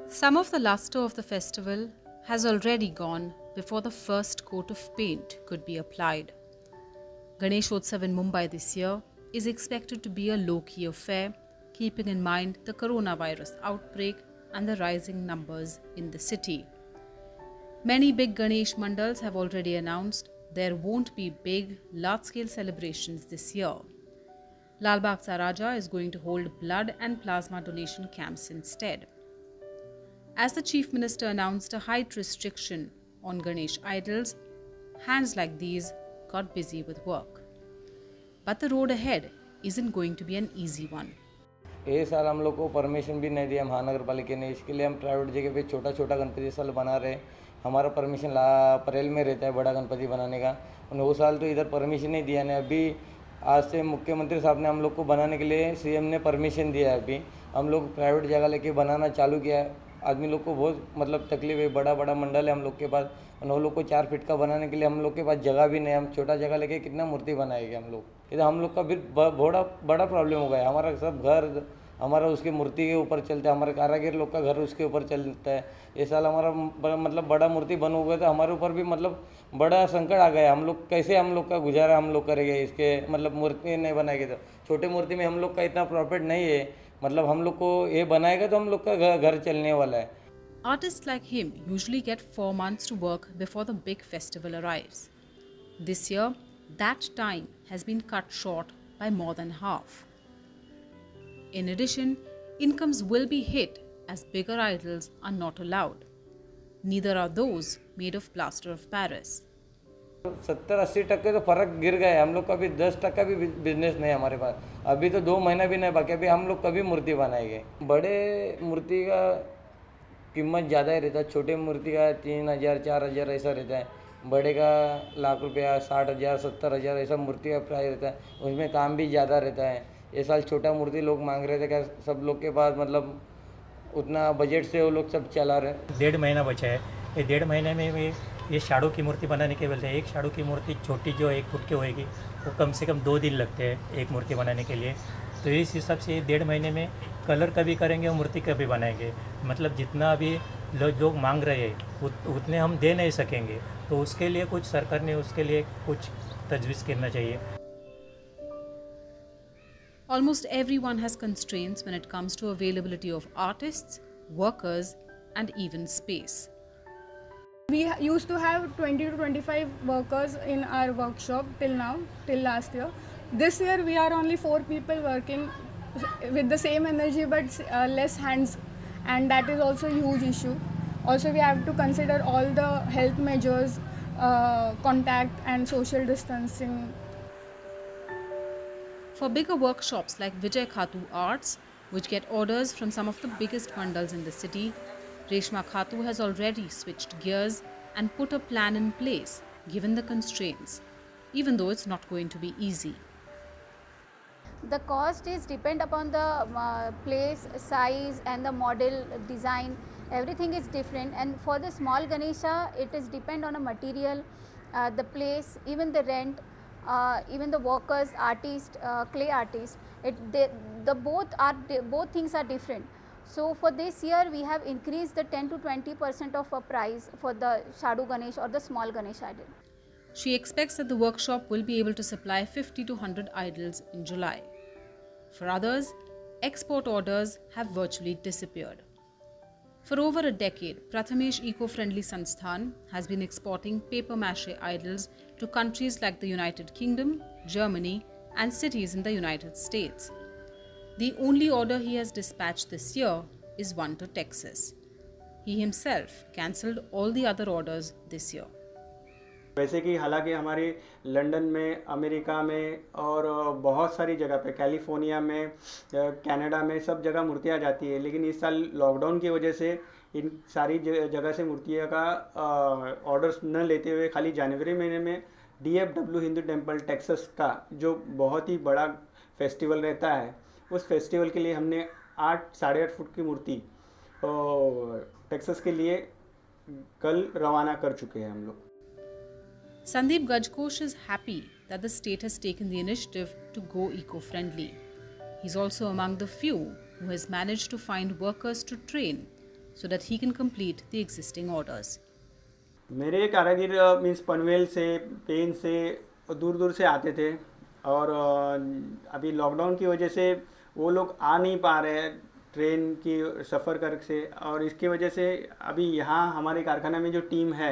Some of the luster of the festival has already gone before the first coat of paint could be applied. Ganeshotsav in Mumbai this year is expected to be a low-key affair, keeping in mind the coronavirus outbreak and the rising numbers in the city. Many big Ganesh mandals have already announced there won't be big, large-scale celebrations this year. Lal Bagh Cha Raja is going to hold blood and plasma donation camps instead. As the Chief Minister announced a height restriction on Ganesh idols, hands like these got busy with work. But the road ahead isn't going to be an easy one. ये साल हम लोग को permission भी नहीं दिया महानगर पालिका ने, इसके लिए हम प्राइवेट जगह पे छोटा छोटा गणपति साल बना रहे। हमारा परमिशन अप्रैल में रहता है बड़ा गणपति बनाने का, और वो साल तो इधर परमिशन नहीं दिया ने। अभी आज से मुख्यमंत्री साहब ने हम लोग को बनाने के लिए सीएम ने परमिशन दिया है। अभी हम लोग प्राइवेट जगह लेके बनाना चालू किया है। आदमी लोग को बहुत मतलब तकलीफ है, बड़ा बड़ा मंडल है हम लोग के पास, और हम लोग को 4 फीट का बनाने के लिए हम लोग के पास जगह भी नहीं। हम छोटा जगह लेके कितना मूर्ति बनाएंगे हम लोग? इधर हम लोग का भी बड़ा प्रॉब्लम हो गया। हमारा सब घर हमारा उसके मूर्ति के ऊपर चलता है, हमारे कारागिर लोग का घर उसके ऊपर चलता है। ये साल हमारा मतलब बड़ा मूर्ति बन हो गया, तो हमारे ऊपर भी मतलब बड़ा संकट आ गया। हम लोग कैसे हम लोग का गुजारा हम लोग करेंगे? इसके मतलब मूर्ति नहीं बनाएंगे तो छोटे मूर्ति में हम लोग का इतना प्रॉफिट नहीं है। मतलब हम लोग को ये बनाएगा तो हम लोग का घर चलने वाला है। Artists like him usually get 4 months to work before the big festival arrives. This year, that time has been cut short by more than half. In addition, incomes will be hit as bigger idols are not allowed. Neither are those made of plaster of Paris. 70-80% तो फर्क गिर गया। हम लोग का भी 10% भी business नहीं है हमारे पास। अभी तो 2 महीना भी नहीं बाकी, अभी हम लोग कभी मूर्ति बनाएंगे। बड़े मूर्ति का कीमत ज़्यादा ही रहता है, छोटे मूर्ति का 3000 4000 ऐसा रहता है। बड़े का लाख रुपया 60,000 70,000 ऐसा मूर्ति का प्राइस रहता है। उसमें काम भी ज़्यादा रहता है। ये साल छोटा मूर्ति लोग मांग रहे थे, क्या सब लोग के पास मतलब उतना बजट से वो लोग सब चला रहे हैं। 1.5 महीना बचा है। ये 1.5 महीने में भी ये शाडू की मूर्ति बनाने के बोलते हैं। एक शाडू की मूर्ति छोटी जो 1 फुट की होएगी वो कम से कम 2 दिन लगते हैं एक मूर्ति बनाने के लिए। तो इस हिसाब से 1.5 महीने में कलर कभी करेंगे और मूर्ति कभी बनाएंगे। मतलब जितना अभी लोग मांग रहे हैं उतने हम दे नहीं सकेंगे, तो उसके लिए कुछ सरकार ने उसके लिए कुछ तजवीज़ करना चाहिए। Almost everyone has constraints when it comes to availability of artists, workers, and even space. We used to have 20 to 25 workers in our workshop till now, till last year. This year we are only 4 people working with the same energy but less hands, and that is also a huge issue. Also we have to consider all the health measures, contact and social distancing. For bigger workshops like Vijay Khatu Arts, which get orders from some of the biggest mandals in the city, Reshma Khatu has already switched gears and put a plan in place given the constraints, even though it's not going to be easy. The cost is depend upon the place, size and the model design. Everything is different, and for the small Ganesha it is depend on a material, the place, even the rent, even the workers, artist, clay artist. Both things are different. So for this year we have increased the 10 to 20% of a price for the Shadu Ganesh or the small Ganesh idol. She expects that the workshop will be able to supply 50 to 100 idols in July. For others, export orders have virtually disappeared. For over a decade, Prathamesh Eco-Friendly Sansthan has been exporting paper mache idols to countries like the United Kingdom, Germany, and cities in the United States. The only order he has dispatched this year is one to Texas. He himself cancelled all the other orders this year. वैसे कि हालांकि हमारे London में, America में और बहुत सारी जगह पे, कैलिफोर्निया में, कनाडा में सब जगह मूर्तियाँ जाती है, लेकिन इस साल लॉकडाउन की वजह से इन सारी जगह से मूर्तियाँ का ऑर्डर्स न लेते हुए खाली जनवरी महीने में DFW हिंदू टेम्पल टेक्सास का जो बहुत ही बड़ा फेस्टिवल रहता है, उस फेस्टिवल के लिए हमने 8.5 फुट की मूर्ति टेक्सास के लिए कल रवाना कर चुके हैं हम लोग। Sandeep Gajkosh is happy that the state has taken the initiative to go eco-friendly. He's also among the few who has managed to find workers to train so that he can complete the existing orders. मेरे कारीगर means Panvel से, pen से, दूर दूर से आते थे और अभी लॉकडाउन की वजह से वो लोग आ नहीं पा रहे हैं ट्रेन की सफ़र कर से, और इसकी वजह से अभी यहाँ हमारे कारखाना में जो टीम है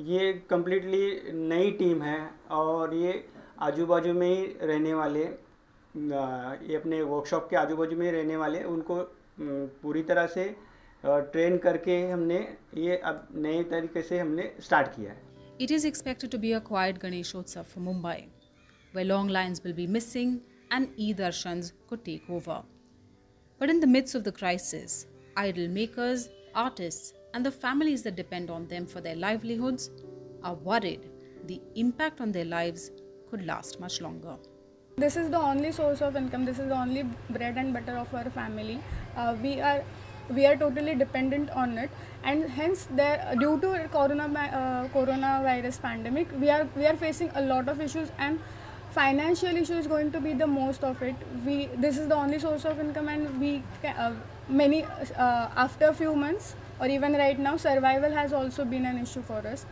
ये कम्प्लीटली नई टीम है और ये आजू बाजू में ही रहने वाले, ये अपने वर्कशॉप के आजू बाजू में ही रहने वाले, उनको पूरी तरह से ट्रेन करके हमने ये अब नए तरीके से हमने स्टार्ट किया है. It is expected to be a quiet Ganeshotsav for Mumbai, where long lines will be missing and e-darshans could take over. But in the midst of the crisis, idol makers, artists, and the families that depend on them for their livelihoods are worried the impact on their lives could last much longer. This is the only source of income. This is the only bread and butter of our family. We are totally dependent on it, and hence due to coronavirus pandemic, we are facing a lot of issues, and financial issue is going to be the most of it. This is the only source of income, and after a few months or even right now, survival has also been an issue for us.